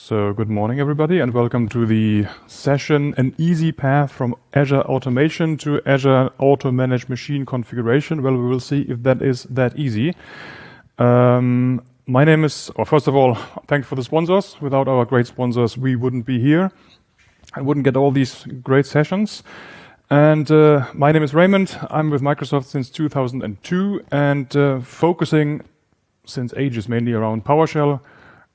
So good morning, everybody, and welcome to the session, An Easy Path from Azure Automation to Azure Automanage Machine Configuration. Well, we will see if that is that easy. My name is, first of all, thanks for the sponsors. Without our great sponsors, we wouldn't be here. I wouldn't get all these great sessions. And my name is Raimund. I'm with Microsoft since 2002 and focusing since ages mainly around PowerShell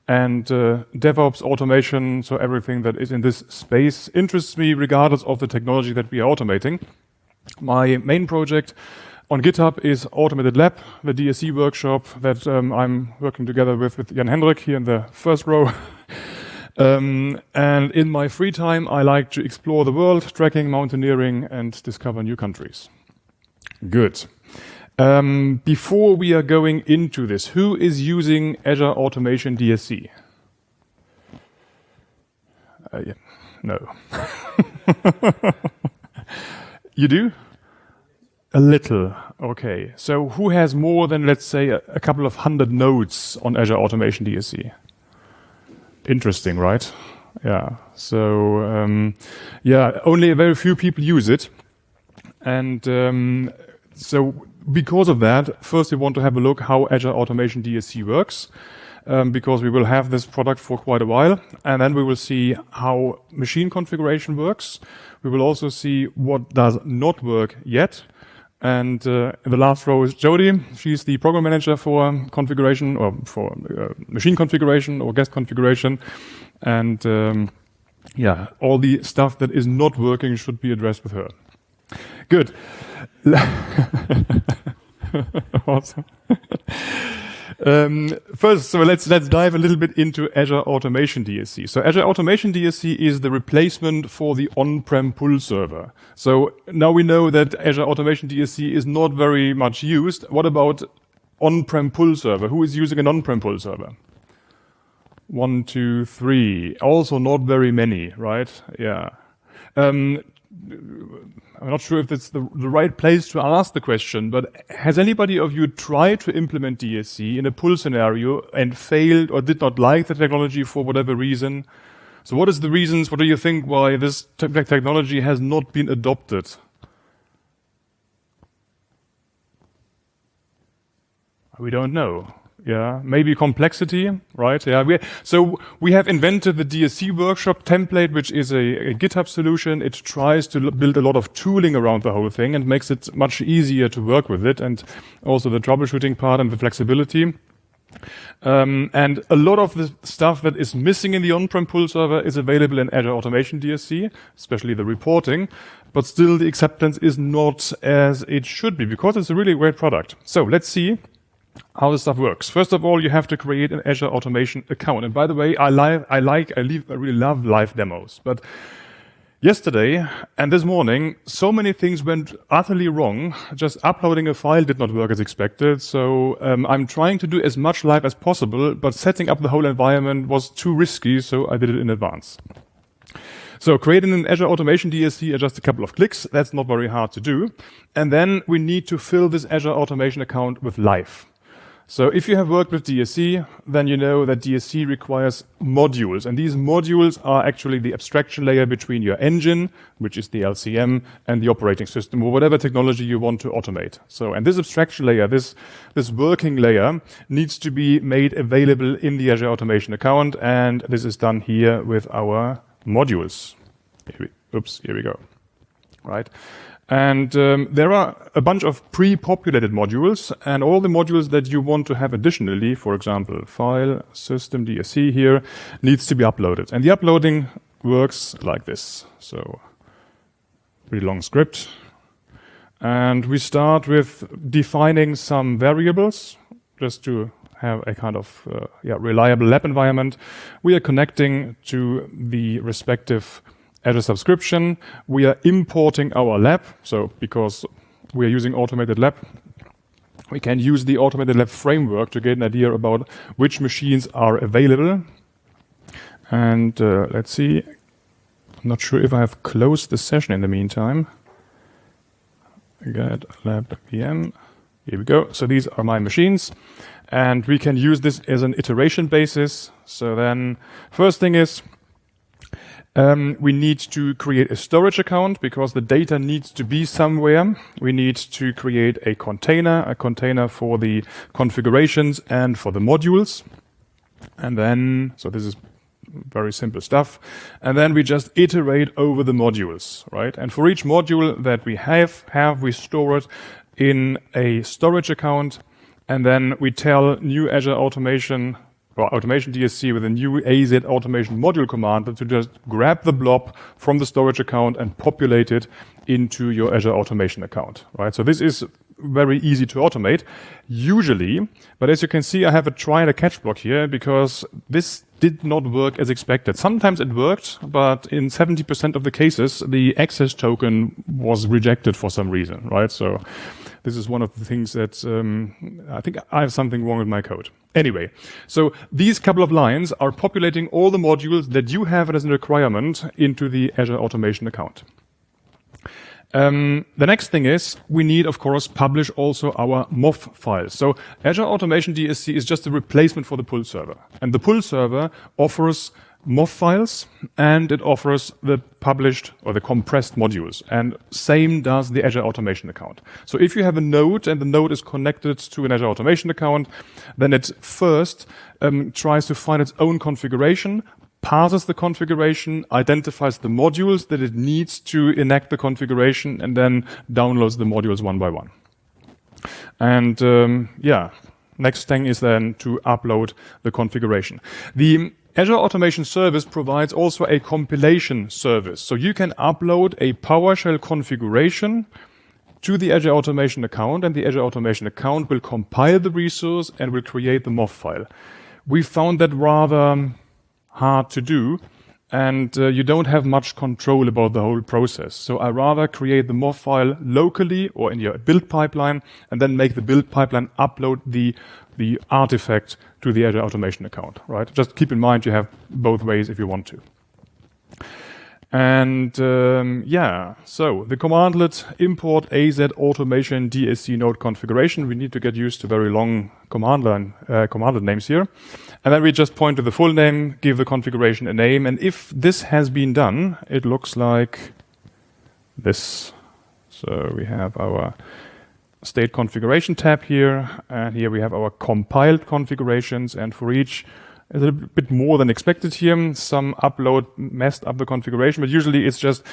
and DevOps, automation, so everything that is in this space interests me regardless of the technology that we are automating. My main project on GitHub is Automated Lab, the DSC workshop that I'm working together with Jan Hendrik here in the first row. And in my free time, I like to explore the world, trekking, mountaineering, and discover new countries. Good. Before we are going into this, who is using Azure Automation DSC? Yeah. No. You do? A little. Okay. So who has more than, let's say, a couple of hundred nodes on Azure Automation DSC? Interesting, right? Yeah. So, yeah, only a very few people use it. And so because of that, first we want to have a look how Azure Automation DSC works, because we will have this product for quite a while. And then we will see how machine configuration works. We will also see what does not work yet. And in the last row is Jody. She's the program manager for configuration or for machine configuration or guest configuration. And yeah, all the stuff that is not working should be addressed with her. Good. Awesome. First, so let's dive a little bit into Azure Automation DSC. So Azure Automation DSC is the replacement for the on-prem pull server. So now we know that Azure Automation DSC is not very much used. What about on-prem pull server? Who is using an on-prem pull server? 1, 2, 3. Also not very many, right? Yeah. I'm not sure if it's the right place to ask the question, but has anybody of you tried to implement DSC in a pull scenario and failed or did not like the technology for whatever reason? So what is the reasons, what do you think why this technology has not been adopted? We don't know. Yeah, maybe complexity, right? Yeah, so we have invented the DSC workshop template, which is a GitHub solution. It tries to build a lot of tooling around the whole thing and makes it much easier to work with it, and also the troubleshooting part and the flexibility. And a lot of the stuff that is missing in the on-prem pull server is available in Azure Automation DSC, especially the reporting, but still the acceptance is not as it should be because it's a really great product. So let's see how this stuff works. First of all, you have to create an Azure Automation account. And by the way, I really love live demos. But yesterday and this morning, so many things went utterly wrong. Just uploading a file did not work as expected. So I'm trying to do as much live as possible, but setting up the whole environment was too risky, so I did it in advance. So creating an Azure Automation DSC are just a couple of clicks. That's not very hard to do. And then we need to fill this Azure Automation account with live. So if you have worked with DSC, then you know that DSC requires modules. And these modules are actually the abstraction layer between your engine, which is the LCM, and the operating system, or whatever technology you want to automate. So, and this abstraction layer, this working layer, needs to be made available in the Azure Automation account. And this is done here with our modules. Here we go. Right. And there are a bunch of pre-populated modules, and all the modules that you want to have additionally, for example, file, system, DSC here, needs to be uploaded. And the uploading works like this. So, pretty long script. And we start with defining some variables, just to have a kind of reliable lab environment. We are connecting to the respective Azure subscription. We are importing our lab. So because we are using Automated Lab, we can use the Automated Lab framework to get an idea about which machines are available. And let's see. I'm not sure if I have closed the session in the meantime. Get lab VM. Here we go. So these are my machines. And we can use this as an iteration basis. So then first thing is, we need to create a storage account because the data needs to be somewhere. We need to create a container for the configurations and for the modules. And then, so this is very simple stuff. And then we just iterate over the modules, right? And for each module that we have, we store it in a storage account. And then we tell new Azure Automation or Automation DSC with a new AZ Automation module command to just grab the blob from the storage account and populate it into your Azure Automation account, right? So this is very easy to automate, usually. But as you can see, I have a try and a catch block here because this did not work as expected. Sometimes it worked, but in 70% of the cases, the access token was rejected for some reason, right? So this is one of the things that I think I have something wrong with my code. Anyway, so these couple of lines are populating all the modules that you have as a requirement into the Azure Automation account. The next thing is we need, of course, publish also our MOF files. So Azure Automation DSC is just a replacement for the pull server. And the pull server offers MOF files and it offers the published or the compressed modules. And same does the Azure Automation account. So if you have a node and the node is connected to an Azure Automation account, then it first tries to find its own configuration, parses the configuration, identifies the modules that it needs to enact the configuration, and then downloads the modules one by one. And next thing is then to upload the configuration. The Azure Automation Service provides also a compilation service. So you can upload a PowerShell configuration to the Azure Automation account, and the Azure Automation account will compile the resource and will create the MOF file. We found that rather hard to do, and you don't have much control about the whole process. So I rather create the MOF file locally or in your build pipeline, and then make the build pipeline upload the artifact to the Azure Automation account, right? Just keep in mind you have both ways if you want to. And so the commandlet import AZ Automation DSC node configuration. We need to get used to very long commandlet names here. And then we just point to the full name, give the configuration a name. And if this has been done, it looks like this. So we have our state configuration tab here. And here we have our compiled configurations. And for each, a little bit more than expected here. Some upload messed up the configuration, but usually it's just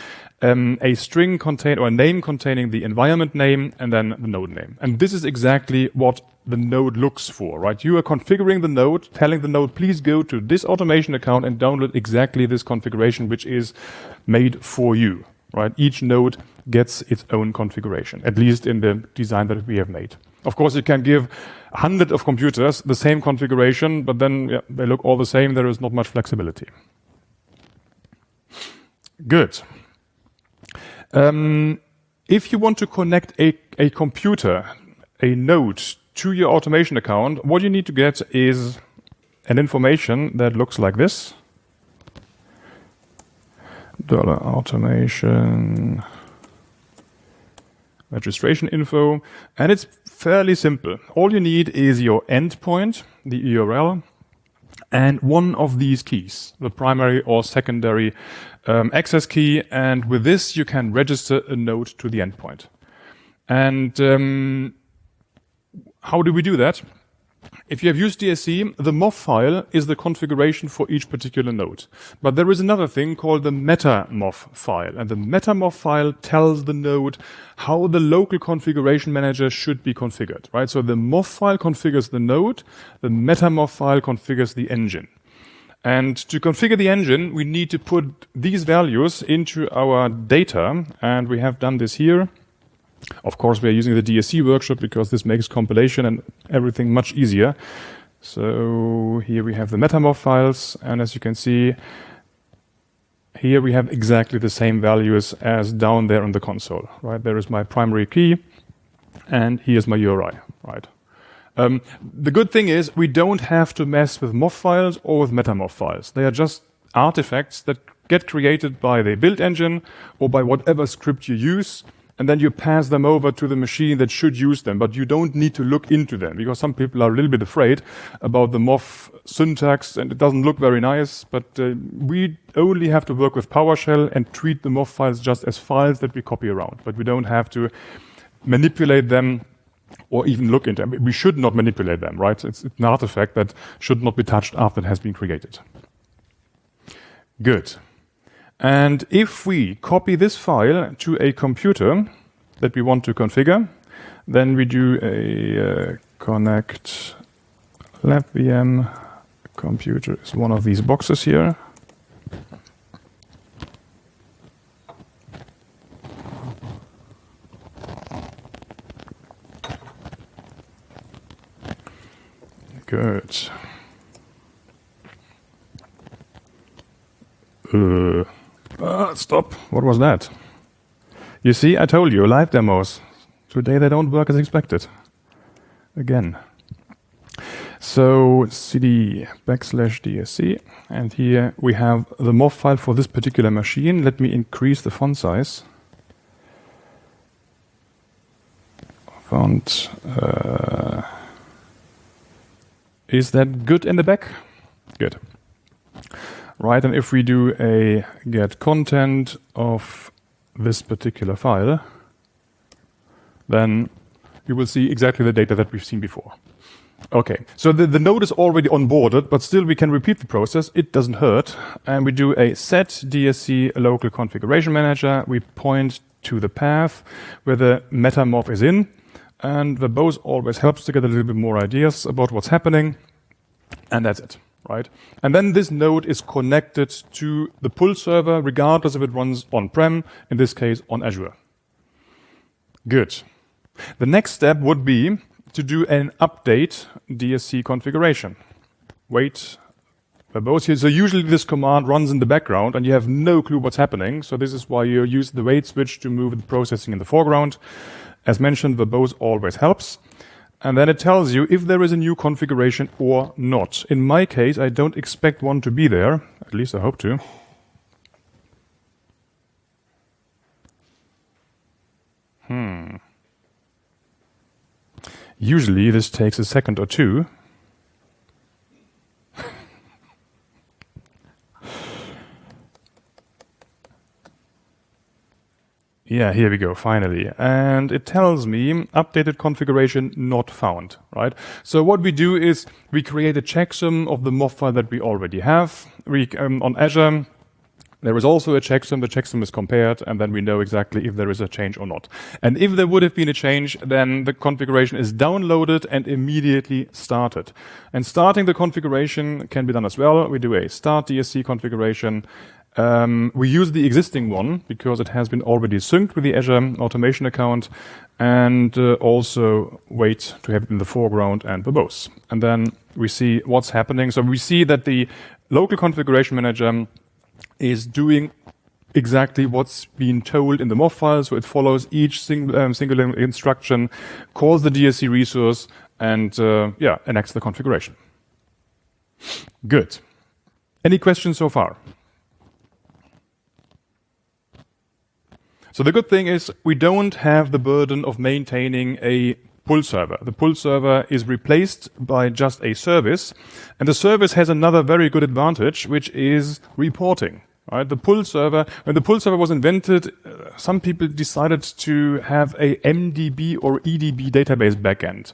a string contain or a name containing the environment name and then the node name. And this is exactly what the node looks for, right? You are configuring the node, telling the node, please go to this automation account and download exactly this configuration, which is made for you, right? Each node gets its own configuration, at least in the design that we have made. Of course, you can give hundreds of computers the same configuration, but then they look all the same. There is not much flexibility. Good. If you want to connect a computer, a node, to your automation account, what you need to get is an information that looks like this. $automation registration info, and it's fairly simple. All you need is your endpoint, the URL, and one of these keys, the primary or secondary access key, and with this you can register a node to the endpoint. And how do we do that? If you have used DSC, the MOF file is the configuration for each particular node. But there is another thing called the meta MOF file. And the meta MOF file tells the node how the local configuration manager should be configured, right? So the MOF file configures the node, the meta MOF file configures the engine. And to configure the engine, we need to put these values into our data, and we have done this here. Of course, we are using the DSC workshop because this makes compilation and everything much easier. So here we have the MetaMorph files, and as you can see, here we have exactly the same values as down there on the console, right? There is my primary key, and here's my URI, right? The good thing is we don't have to mess with MOF files or with MetaMorph files. They are just artifacts that get created by the build engine or by whatever script you use. and then you pass them over to the machine that should use them, but you don't need to look into them, because some people are a little bit afraid about the MOF syntax, and it doesn't look very nice, but we only have to work with PowerShell and treat the MOF files just as files that we copy around, but we don't have to manipulate them or even look into them. We should not manipulate them, right? It's an artifact that should not be touched after it has been created. Good. And if we copy this file to a computer that we want to configure, then we do a connect lab VM. Computer is one of these boxes here. Good. Stop. What was that? You see, I told you, live demos. Today they don't work as expected. Again. So cd /DSC, and here we have the MOF file for this particular machine. Let me increase the font size. Font. Is that good in the back? Good. Right, and if we do a get content of this particular file, then you will see exactly the data that we've seen before. Okay, so the node is already onboarded, but still we can repeat the process. It doesn't hurt. And we do a set DSC local configuration manager. We point to the path where the metamorph is in. And verbose always helps to get a little bit more ideas about what's happening. And that's it, right? And then this node is connected to the pull server, regardless if it runs on-prem, in this case on Azure. Good. The next step would be to do an update DSC configuration. Wait, verbose here. So usually this command runs in the background and you have no clue what's happening. So this is why you use the wait switch to move the processing in the foreground. As mentioned, verbose always helps. And then it tells you if there is a new configuration or not. In my case, I don't expect one to be there. At least I hope to. Usually this takes a second or two. Yeah, here we go, finally. And it tells me updated configuration not found, right? So what we do is we create a checksum of the MOF file that we already have. On Azure, there is also a checksum. The checksum is compared, and then we know exactly if there is a change or not. And if there would have been a change, then the configuration is downloaded and immediately started. And starting the configuration can be done as well. We do a start DSC configuration. We use the existing one because it has been already synced with the Azure Automation account, and also wait to have it in the foreground and verbose. And then we see what's happening. So we see that the local configuration manager is doing exactly what's been told in the MOF file. So it follows each single instruction, calls the DSC resource, and enacts the configuration. Good. Any questions so far? So the good thing is we don't have the burden of maintaining a pull server. The pull server is replaced by just a service, and the service has another very good advantage, which is reporting. Right? The pull server, when the pull server was invented, some people decided to have a MDB or EDB database backend.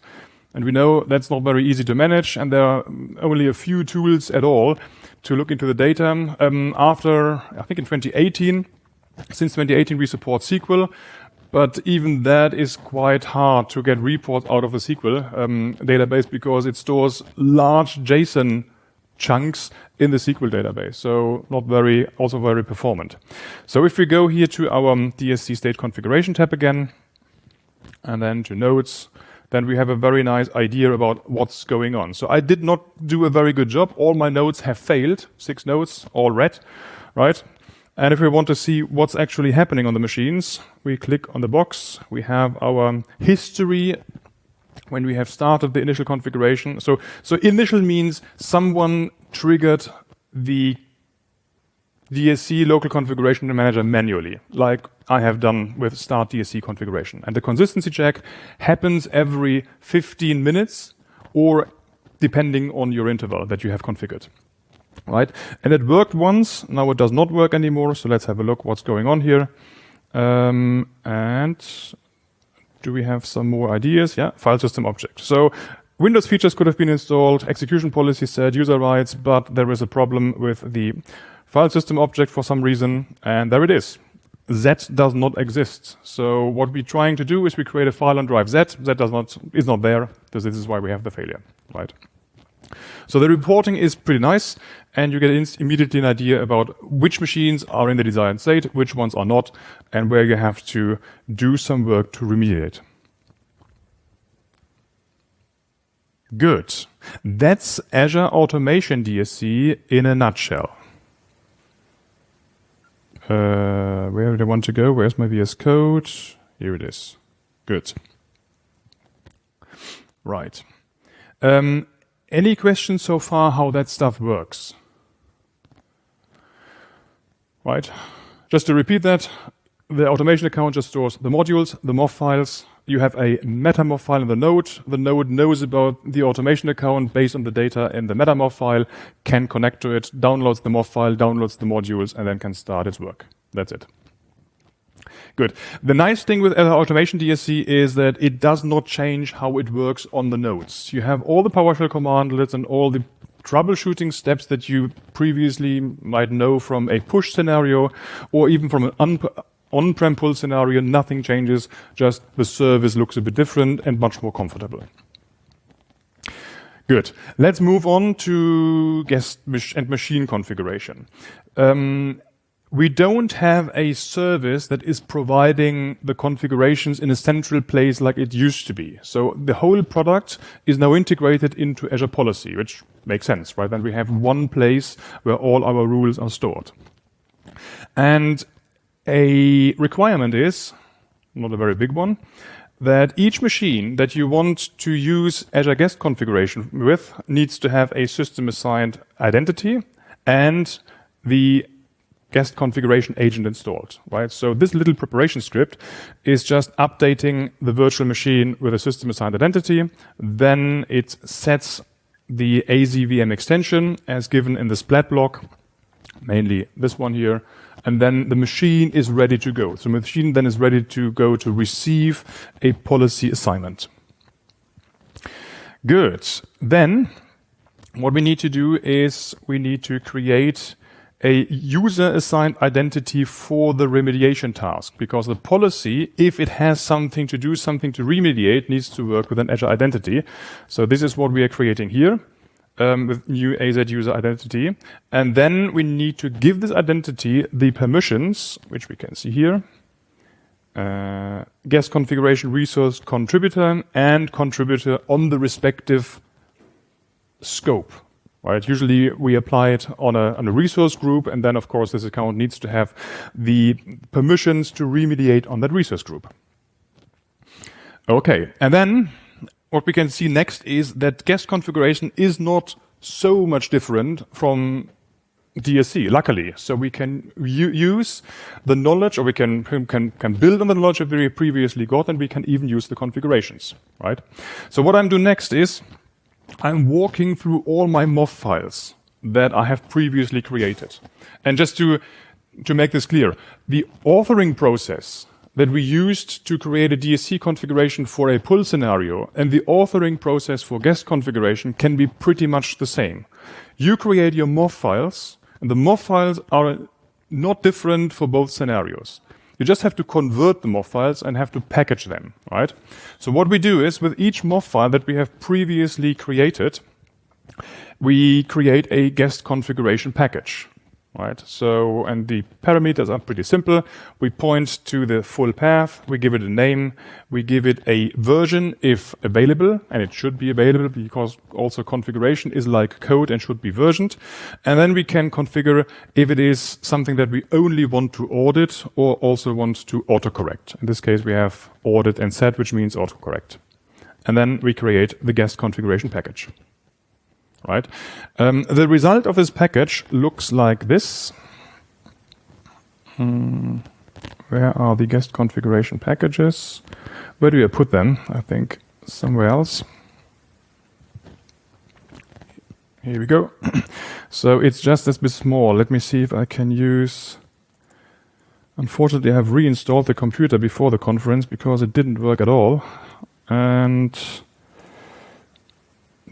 And we know that's not very easy to manage, and there are only a few tools at all to look into the data. After, I think in 2018, since 2018 we support SQL, but even that is quite hard to get reports out of the SQL database because it stores large JSON chunks in the SQL database, so not very, also very performant. So if we go here to our DSC state configuration tab again, and then to nodes, then we have a very nice idea about what's going on. So I did not do a very good job. All my nodes have failed, 6 nodes, all red, right? And if we want to see what's actually happening on the machines, we click on the box. We have our history when we have started the initial configuration. So initial means someone triggered the DSC local configuration manager manually, like I have done with start DSC configuration. And the consistency check happens every 15 minutes or depending on your interval that you have configured. Right? And it worked once, now it does not work anymore, so let's have a look what's going on here. And do we have some more ideas? Yeah, file system object. So Windows features could have been installed, execution policy set, user rights, but there is a problem with the file system object for some reason, and there it is. Z does not exist. So what we're trying to do is we create a file on drive Z. Z is not there. This is why we have the failure, right? So the reporting is pretty nice, and you get immediately an idea about which machines are in the desired state, which ones are not, and where you have to do some work to remediate. Good. That's Azure Automation DSC in a nutshell. Where do I want to go? Where's my VS Code? Here it is. Good. Right. Any questions so far how that stuff works? Right. Just to repeat that, the automation account just stores the modules, the MOF files. You have a metamorph file in the node. The node knows about the automation account based on the data in the metamorph file, can connect to it, downloads the MOF file, downloads the modules, and then can start its work. That's it. Good. The nice thing with Azure Automation DSC is that it does not change how it works on the nodes. You have all the PowerShell commandlets and all the troubleshooting steps that you previously might know from a push scenario or even from an on-prem pull scenario. Nothing changes, just the service looks a bit different and much more comfortable. Good. Let's move on to guest and machine configuration. We don't have a service that is providing the configurations in a central place like it used to be. So the whole product is now integrated into Azure Policy, which makes sense, right? Then we have one place where all our rules are stored. And a requirement is, not a very big one, that each machine that you want to use Azure Guest configuration with needs to have a system-assigned identity and the guest configuration agent installed, right? So this little preparation script is just updating the virtual machine with a system-assigned identity. Then it sets the AZVM extension as given in the splat block, mainly this one here, and then the machine is ready to go. So the machine then is ready to go to receive a policy assignment. Good. Then what we need to do is we need to create a user-assigned identity for the remediation task, because the policy, if it has something to do, something to remediate, needs to work with an Azure identity. So this is what we are creating here with new AZ user identity. And then we need to give this identity the permissions, which we can see here. Guest configuration resource contributor and contributor on the respective scope. Right. Usually we apply it on a resource group, and then of course this account needs to have the permissions to remediate on that resource group. Okay, and then what we can see next is that guest configuration is not so much different from DSC, luckily. So we can use the knowledge, or we can build on the knowledge that we previously got, and we can even use the configurations, right? So what I'm doing next is I'm walking through all my MOF files that I have previously created. And just to make this clear, the authoring process that we used to create a DSC configuration for a pull scenario and the authoring process for guest configuration can be pretty much the same. You create your MOF files, and the MOF files are not different for both scenarios. You just have to convert the MOF files and have to package them, right? So what we do is with each MOF file that we have previously created, we create a guest configuration package, right? So, and the parameters are pretty simple. We point to the full path, we give it a name, we give it a version if available, and it should be available because also configuration is like code and should be versioned. And then we can configure if it is something that we only want to audit or also want to autocorrect. In this case, we have audit and set, which means autocorrect. And then we create the guest configuration package. Right. The result of this package looks like this. Where are the guest configuration packages? Where do I put them? I think somewhere else. Here we go. So it's just this bit small. Let me see if I can use... Unfortunately, I have reinstalled the computer before the conference because it didn't work at all. And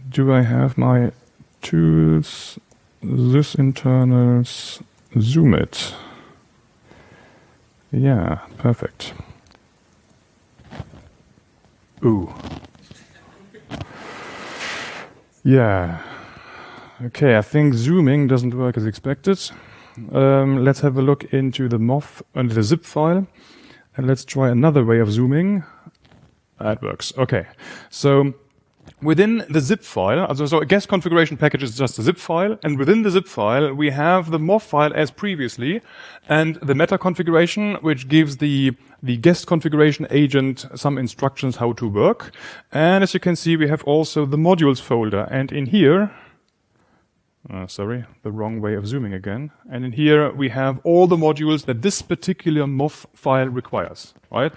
do I have my tools, this internals, zoom it? Yeah, perfect. Ooh. Yeah. Okay, I think zooming doesn't work as expected. Let's have a look into the MOF and the zip file, and let's try another way of zooming. That works. Okay, so within the zip file, so a guest configuration package is just a zip file, and within the zip file we have the MOF file as previously, and the meta configuration, which gives the guest configuration agent some instructions how to work. And as you can see, we have also the modules folder, and in here, sorry, the wrong way of zooming again. And in here we have all the modules that this particular MOF file requires, right?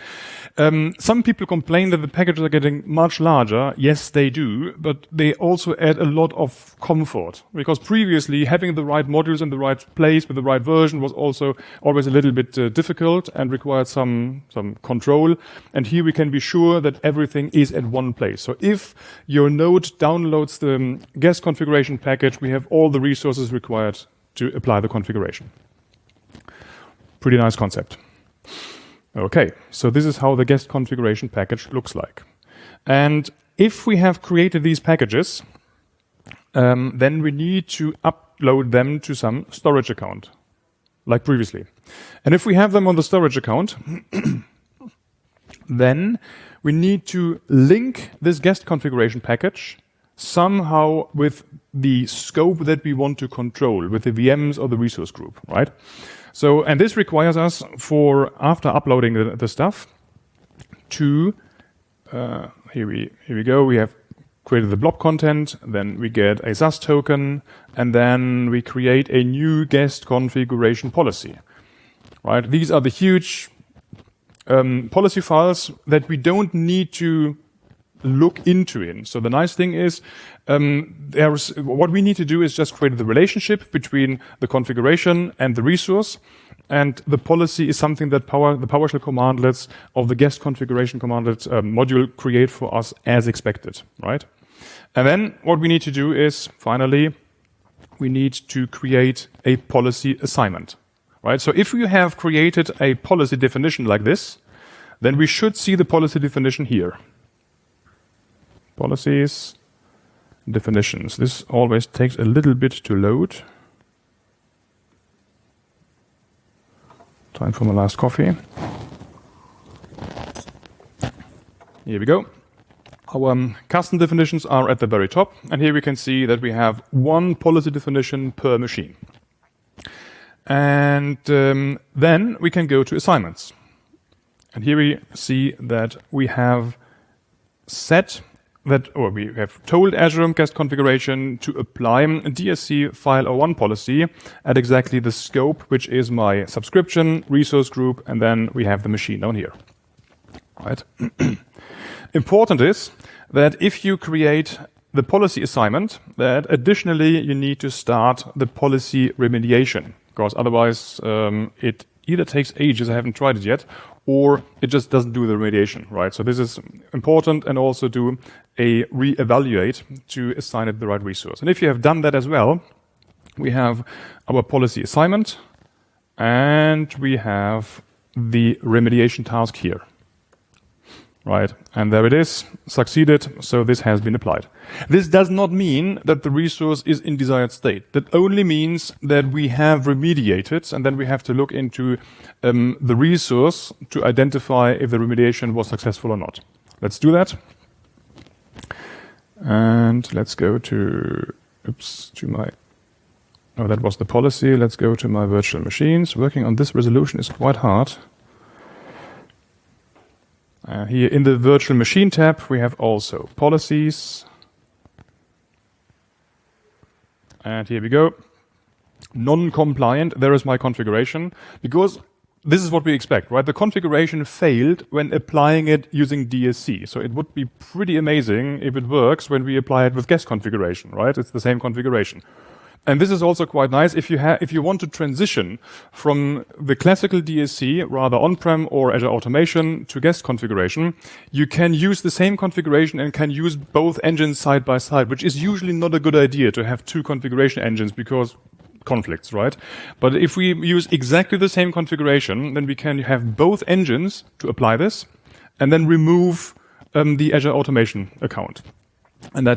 Some people complain that the packages are getting much larger. Yes, they do, but they also add a lot of comfort, because previously having the right modules in the right place with the right version was also always a little bit difficult and required some control. And here we can be sure that everything is at one place. So if your node downloads the guest configuration package, we have all the resources required to apply the configuration. Pretty nice concept. Okay, so this is how the guest configuration package looks like. And if we have created these packages, then we need to upload them to some storage account, like previously. And if we have them on the storage account, then we need to link this guest configuration package somehow with the scope that we want to control, with the VMs or the resource group, right? So, and this requires us for, after uploading the stuff, to, here we go, we have created the blob content, then we get a SAS token, and then we create a new guest configuration policy, right? These are the huge policy files that we don't need to look into it. So the nice thing is, what we need to do is just create the relationship between the configuration and the resource, and the policy is something that the PowerShell commandlets of the guest configuration commandlet module create for us as expected, right? And then what we need to do is, finally, we need to create a policy assignment, right? So if you have created a policy definition like this, then we should see the policy definition here. Policies, definitions. This always takes a little bit to load. Time for my last coffee. Here we go. Our custom definitions are at the very top, and here we can see that we have one policy definition per machine. And then we can go to assignments. And here we see that we have set that, or we have told Azure Guest Configuration to apply a DSC file 01 policy at exactly the scope, which is my subscription, resource group, and then we have the machine down here. Right. Important is that if you create the policy assignment, that additionally you need to start the policy remediation, because otherwise it either takes ages, I haven't tried it yet, or it just doesn't do the remediation, right? So this is important, and also do a re-evaluate to assign it the right resource. And if you have done that as well, we have our policy assignment, and we have the remediation task here, right? And there it is, succeeded, so this has been applied. This does not mean that the resource is in desired state. That only means that we have remediated, and then we have to look into the resource to identify if the remediation was successful or not. Let's do that. And let's go to, oh, that was the policy. Let's go to my virtual machines. Working on this resolution is quite hard. Here in the virtual machine tab, we have also policies. And here we go. Non-compliant, there is my configuration. Because this is what we expect, right? The configuration failed when applying it using DSC. So it would be pretty amazing if it works when we apply it with guest configuration, right? It's the same configuration. And this is also quite nice if you want to transition from the classical DSC, rather on-prem or Azure Automation, to guest configuration. You can use the same configuration and can use both engines side by side, which is usually not a good idea to have two configuration engines because conflicts, right? But if we use exactly the same configuration, then we can have both engines to apply this and then remove the Azure Automation account. And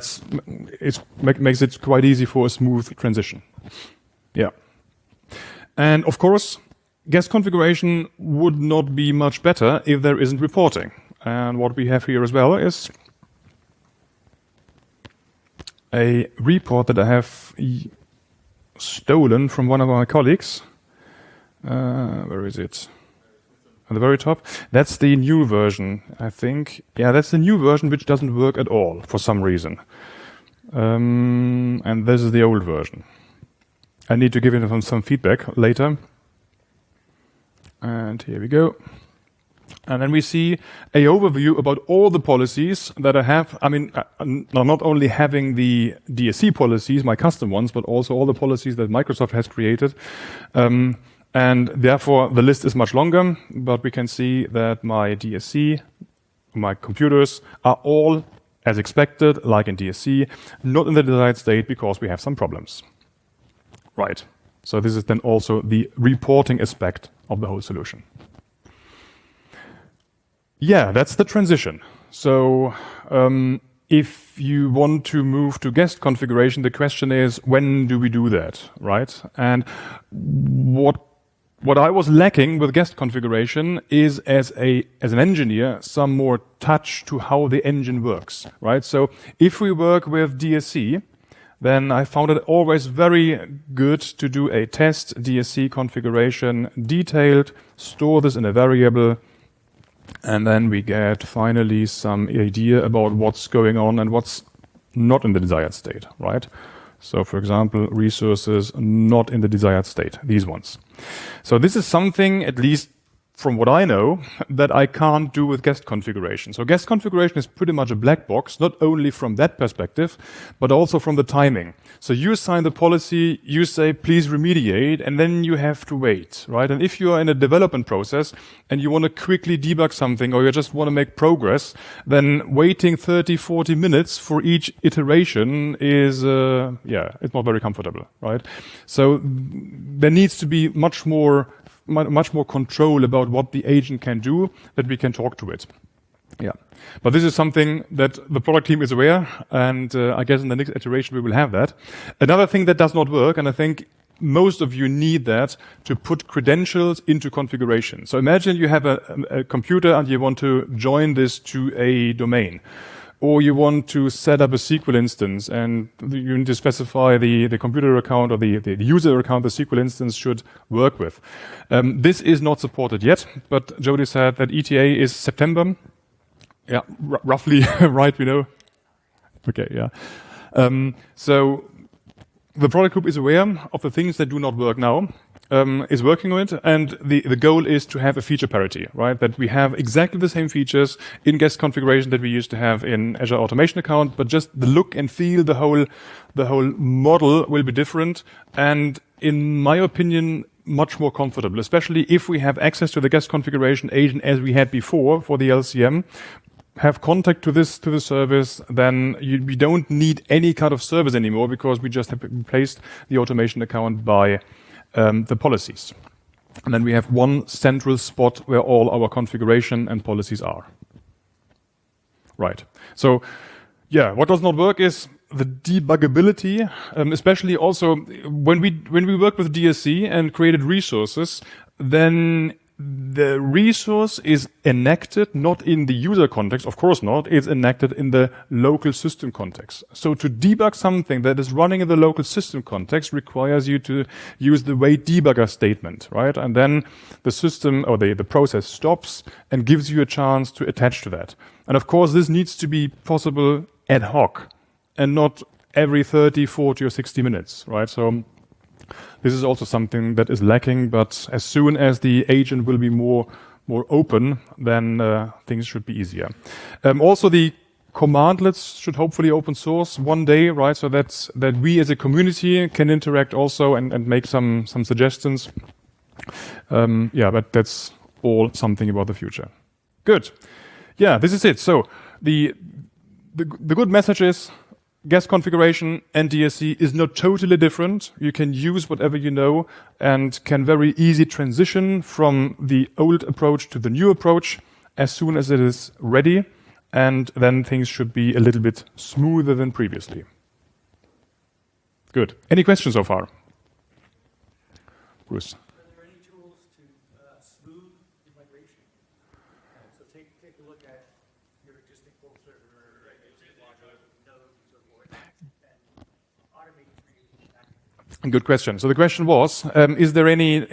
makes it quite easy for a smooth transition. Yeah. And of course, guest configuration would not be much better if there isn't reporting. And what we have here as well is a report that I have stolen from one of my colleagues. Where is it? At the very top. That's the new version, I think. Yeah, that's the new version which doesn't work at all for some reason. And this is the old version. I need to give it some feedback later. And here we go. And then we see a overview about all the policies that I have. I mean, not only having the DSC policies, my custom ones, but also all the policies that Microsoft has created. And therefore, the list is much longer, but we can see that my DSC, my computers, are all, as expected, like in DSC, not in the desired state because we have some problems. Right. So this is then also the reporting aspect of the whole solution. Yeah, that's the transition. So if you want to move to guest configuration, the question is, when do we do that, right? And what I was lacking with guest configuration is, as an engineer, some more touch to how the engine works, right? So if we work with DSC, then I found it always very good to do a test DSC configuration detailed, store this in a variable, and then we get finally some idea about what's going on and what's not in the desired state, right? So, for example, resources not in the desired state, these ones. So this is something, at least from what I know, that I can't do with guest configuration. So guest configuration is pretty much a black box, not only from that perspective, but also from the timing. So you assign the policy, you say, please remediate, and then you have to wait, right? And if you are in a development process and you want to quickly debug something or you just want to make progress, then waiting 30, 40 minutes for each iteration is, it's not very comfortable, right? So there needs to be much more control about what the agent can do, that we can talk to it. Yeah. But this is something that the product team is aware, and I guess in the next iteration we will have that. Another thing that does not work, and I think most of you need that, to put credentials into configuration. So imagine you have a computer and you want to join this to a domain. Or you want to set up a SQL instance and you need to specify the computer account or the user account the SQL instance should work with. This is not supported yet, but Jody said that ETA is September. Yeah, roughly right, we know. Okay, yeah. So the product group is aware of the things that do not work now, is working on it, and the goal is to have a feature parity, right? That we have exactly the same features in guest configuration that we used to have in Azure Automation account, but just the look and feel, the whole model will be different, and in my opinion, much more comfortable, especially if we have access to the guest configuration agent as we had before for the LCM, have contact to the service, then we don't need any kind of service anymore because we just have replaced the automation account by the policies. And then we have one central spot where all our configuration and policies are. Right. So, yeah, what does not work is the debuggability, especially also when we work with DSC and created resources, then the resource is enacted not in the user context, of course not, it's enacted in the local system context. So to debug something that is running in the local system context requires you to use the wait debugger statement, right? And then the system or the process stops and gives you a chance to attach to that. And of course, this needs to be possible ad hoc and not every 30, 40 or 60 minutes, right? So This is also something that is lacking, but as soon as the agent will be more open, then things should be easier. Also, the commandlets should hopefully open source one day, right? So that we as a community can interact also and make some suggestions. Yeah, but that's all something about the future. Good. Yeah, this is it. So the good message is guest configuration and DSC is not totally different. You can use whatever you know and can very easy transition from the old approach to the new approach as soon as it is ready. And then things should be a little bit smoother than previously. Good. Any questions so far? Bruce. Good question. So the question was, is there any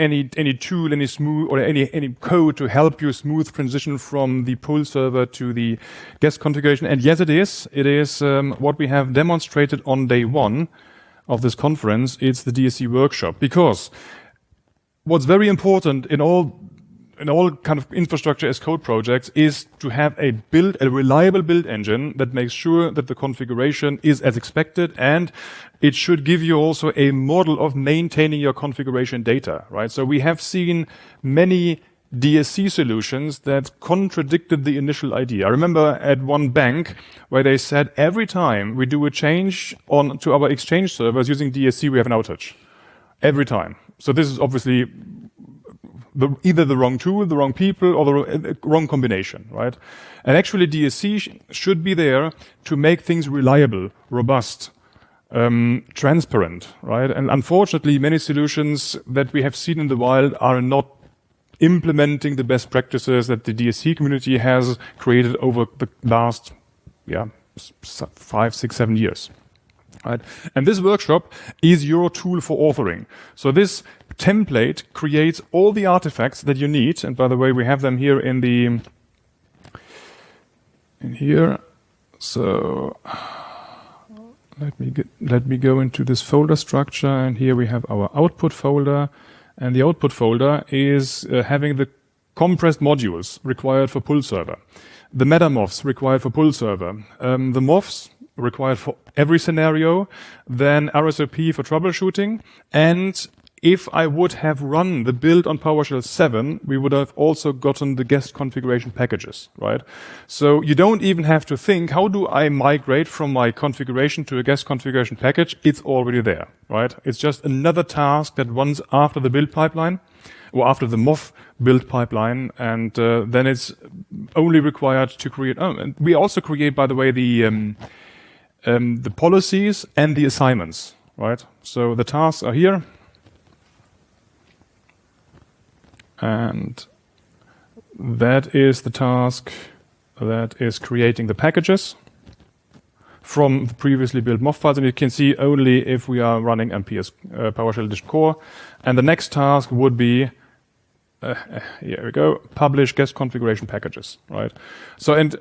tool, any smooth or any code to help you smooth transition from the pull server to the guest configuration? And yes, it is. It is what we have demonstrated on day one of this conference. It's the DSC workshop, because what's very important in all kind of infrastructure as code projects is to have a reliable build engine that makes sure that the configuration is as expected, and it should give you also a model of maintaining your configuration data, right? So we have seen many DSC solutions that contradicted the initial idea. I remember at one bank where they said every time we do a change to our Exchange servers using DSC, we have an outage. Every time. So this is obviously either the wrong tool, the wrong people, or the wrong combination, right? And actually DSC should be there to make things reliable, robust, transparent, right? And unfortunately, many solutions that we have seen in the wild are not implementing the best practices that the DSC community has created over the last 5, 6, 7 years. Right. And this workshop is your tool for authoring. So this template creates all the artifacts that you need. And by the way, we have them here in here. So let me go into this folder structure, and here we have our output folder, and the output folder is having the compressed modules required for pull server, the metamorphs required for pull server, the morphs required for every scenario, then RSOP for troubleshooting. And if I would have run the build on PowerShell 7, we would have also gotten the guest configuration packages, right? So you don't even have to think, how do I migrate from my configuration to a guest configuration package? It's already there, right? It's just another task that runs after the build pipeline, or after the MOF build pipeline, and then it's only required to create. Oh, and we also create, by the way, the policies and the assignments, right? So the tasks are here. And that is the task that is creating the packages from the previously built MOF files. And you can see only if we are running MPS PowerShell Edition Core. And the next task would be, here we go, publish guest configuration packages, right? So, and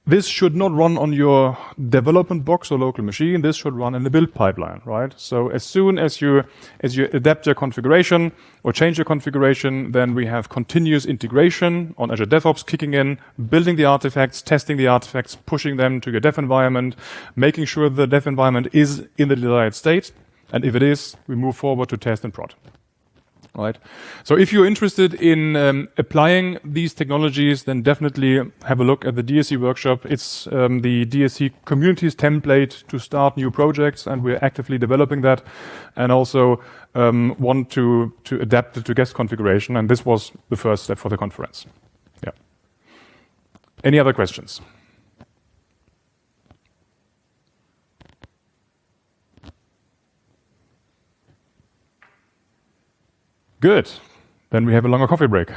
this should not run on your development box or local machine. This should run in the build pipeline, right? So as soon as you adapt your configuration or change your configuration, then we have continuous integration on Azure DevOps kicking in, building the artifacts, testing the artifacts, pushing them to your dev environment, making sure the dev environment is in the desired state. And if it is, we move forward to test and prod. Right. So if you're interested in applying these technologies, then definitely have a look at the DSC workshop. It's the DSC community's template to start new projects, and we're actively developing that, and also want to adapt it to guest configuration. And this was the first step for the conference. Yeah. Any other questions? Good. Then we have a longer coffee break.